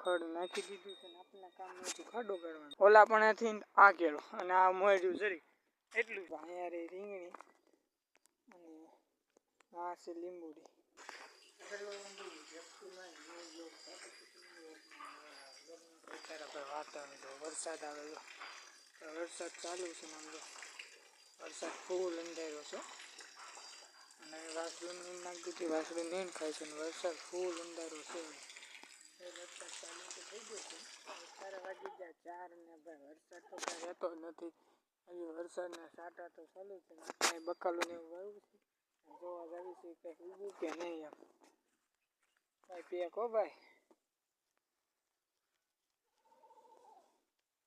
ખડ નાખી દીધું છે ને આપણા કામ નથી ખાડો કરવાનો. ઓલા પણેથી આ કેળો અને આ મોયર્યું જરી એટલું જ. અહીંયા રે રીંગણી અને આ છે લીંબુડી. વાતાવરણ વરસાદ આવે તો વરસાદ ચાલુ છે ને આમ તો વરસાદ ફૂલ અંધાર્યો છે અને વાસળું નીંદ નાખી દીધી. વાસળું નીંદ ખાય છે ને વરસાદ ફૂલ અંધારો છે. વરસાદ ચાલુ તો થઈ ગયો છે. 4 વાગી ગયા 4 ને ભાઈ વરસાદ તો કાંઈ રહેતો જ નથી. હજી વરસાદના સાટા તો ચાલુ છે ને કાંઈ બકાલું ને એવું વાવ્યું છે. જોવા જાવી છે કંઈક ઉગું કે નહીં એમ. ભાઈ પેક હો ભાઈ.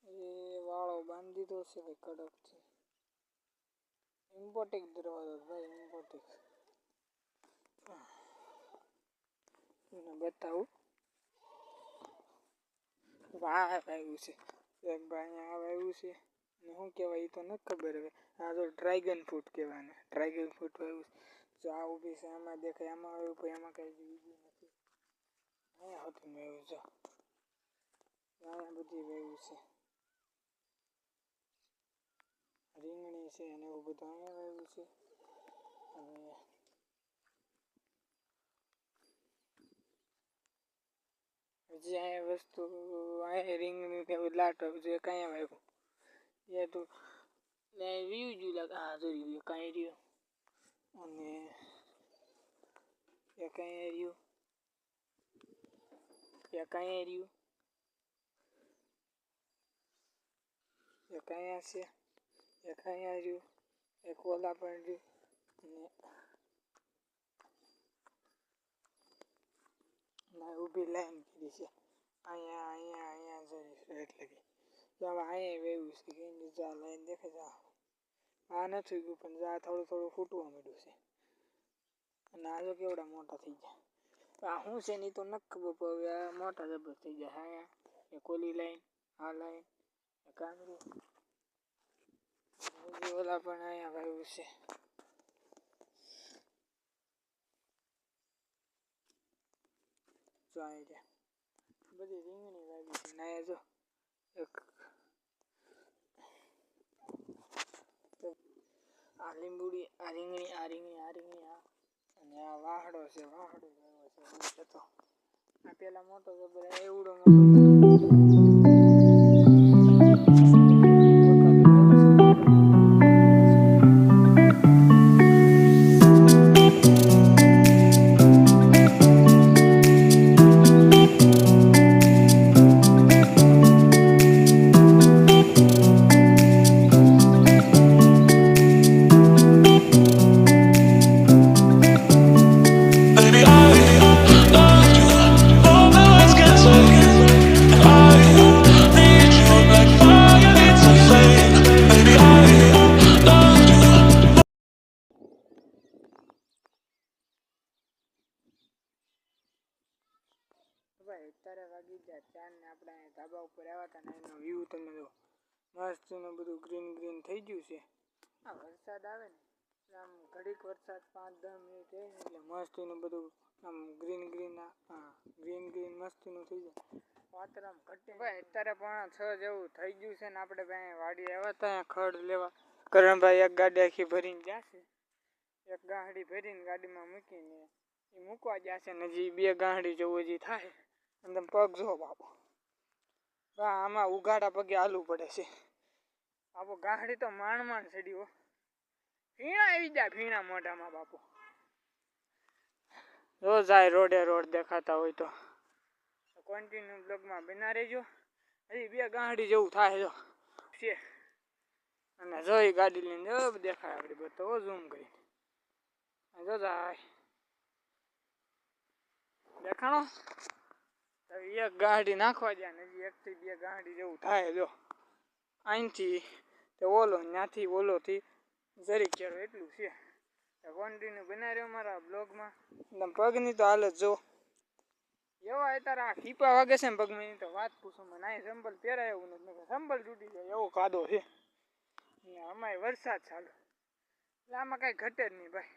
એ વાળો બાંધી દીધો છે ભાઈ કડકથી. ઇમ્પોર્ટિક દરવાજો ભાઈ ઇમ્પોર્ટિક. એને બતાવું આ આવ્યું છે એક ભાઈ અહીંયા આવ્યું છે ને શું કહેવાય એ તો નથી ખબર. હવે આ તો ડ્રેગન ફ્રૂટ કહેવાય ને ડ્રેગન ફ્રૂટ આવ્યું છે. જો આ ઊભી છે આમાં દેખાય આમાં આવ્યું ભાઈ આમાં કાંઈ બીજું નથી. અહીંયા હતું મેં આવ્યું જો અહીંયા બધી વાવ્યું છે. રીંગણી છે અને એવું બધું અહીંયા વાવ્યું છે. અને હજી અહીંયા વસ્તુ અહીંયા રીંગણી ને એવું લાટ જે કાંઈ વાવ્યું એ તો વ્યૂ જ લાગે. હા જોઈ રહ્યું કાંઈ રહ્યું અને એક અહીંયા રહ્યું એક અહીંયા રહ્યું એક અહીંયા છે એક અહીંયા રહ્યું એક ઓલા પણ રહ્યું અને ઊભી લાઈન કરી છે અહીંયા અહીંયા અહીંયા જોઈ એટલે કે જો હવે અહીંયા વેવું છે કે એની જા લાઈન દેખાય જા આ નથી ગયું પણ જા થોડું થોડું ફૂટવા માંડ્યું છે. અને આ જો કેવડા મોટા થઈ ગયા. આ શું છે ને તો નથી ખબર પણ હવે આ મોટા જબર થઈ જાય. અહીંયા એક ઓલી લાઈન આ લાઈન એક આંગળી ઓલા પણ અહીંયા વાવ્યું છે. જો અહીંયા બધી રીંગણી વાવી છે ને અહીંયા જો એક આ લીંબુડી આ રીંગણી આ રીંગણી આ રીંગણી આ અને આ વાહડો છે વાહડો વાવ્યો છે તો આ પેલા મોટો જબર એવડો મોટો ભાઈ. 4 વાગી ગયા 4 ને આપણે ધાબા ઉપર આવ્યા હતા ને એનો વ્યૂ તમે જો મસ્ત ને બધું ગ્રીન ગ્રીન થઈ ગયું છે. આ વરસાદ આવે ને આમ ઘડીક વરસાદ 5-10 મિનિટ રહે ને એટલે મસ્તીનું બધું આમ ગ્રીન ગ્રીન ગ્રીન ગ્રીન મસ્તીનું થઈ જાય. વાતર આમ ઘટે ભાઈ. અત્યારે પણ 6 જેવું થઈ ગયું છે ને આપણે ભાઈ વાડી આવ્યા હતા ખડ લેવા. કરણભાઈ એક ગાડી આખી ભરીને જશે. એક ગાડી ભરીને ગાડીમાં મૂકીને એ મૂકવા જશે ને હજી 2 ગાડી જેવું હજી થાય. અને તમે પગ જો બાપો આમાં ઉઘાડા પગે હાલવું પડે છે. બાપો ગાડી તો માંડ ચડ્યો. ભીણા આવી જાય ભીણા મોઢામાં બાપો. જો જાય રોડે રોડ દેખાતા હોય તો કન્ટિન્યુ બ્લોગમાં બના રહેજો. હજી 2 ગાડી જેવું થાય જો છે. અને જોઈ ગાડી લઈને જો દેખાય આપણી બતાવો ઝૂમ કરી જો જાય દેખાણો. એક ગાડી નાખવા જાય ને હજી 1 થી 2 ગાડી જેવું થાય જો અહીંથી તે ઓલો ત્યાંથી ઓલોથી જરીક કેરો એટલું છે. કન્ટિન્યુ બનાવી રહ્યો મારા બ્લોગમાં. પગની તો હાલત જો એવા અત્યારે આ ટીપા વાગે છે ને પગમાં તો વાત પૂછો મને. અહીં સંભલ પહેરાય એવું નથી સંભલ તૂટી જાય એવો કાદો છે. અમારે વરસાદ ચાલુ એટલે આમાં કાંઈ ઘટે જ નહીં ભાઈ.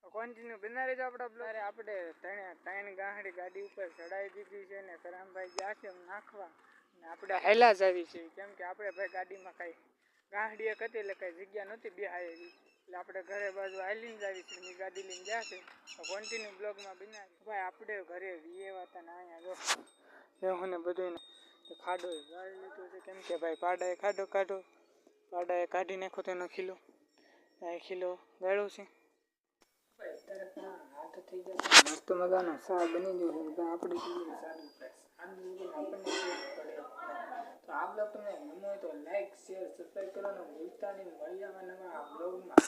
કોન્ટિન્યુ બના રહેજો આપણા બ્લોગ. અરે આપણે ત્રણ ગાંહડી ગાડી ઉપર ચડાવી દીધી છે ને કરમભાઈ ગયા છે નાખવા ને આપણે હેલા જ આવી છે કેમ કે આપણે ભાઈ ગાડીમાં કાંઈ ગાંહડી એક હતી એટલે કાંઈ જગ્યા નહોતી બેહાય એવી એટલે આપણે ઘરે બાજુ હાલીને જ આવી છે ગાડી લઈને ગયા છે તો કોન્ટિન્યુ બ્લોગમાં બનાવી ભાઈ આપણે ઘરે વીએવા હતા ને અહીંયા જો હું ને બધું ખાડો ગાળી લીધો છે કેમ કે ભાઈ પાડાએ ખાડો પાડાએ કાઢી નાખો તેનો ખીલો ખીલો ગાળો છે. હાથ થઈ જશે મસ્ત મજાનો શાક બની ગયો છે આપણે સારું આપણને પડે તો આ બ્લોગ તમને ગમ્યો હોય તો લાઈક શેર સબસ્ક્રાઈબ કરવાનું ભૂલતા નહીં. મળી આવવા નવા બ્લોગમાં.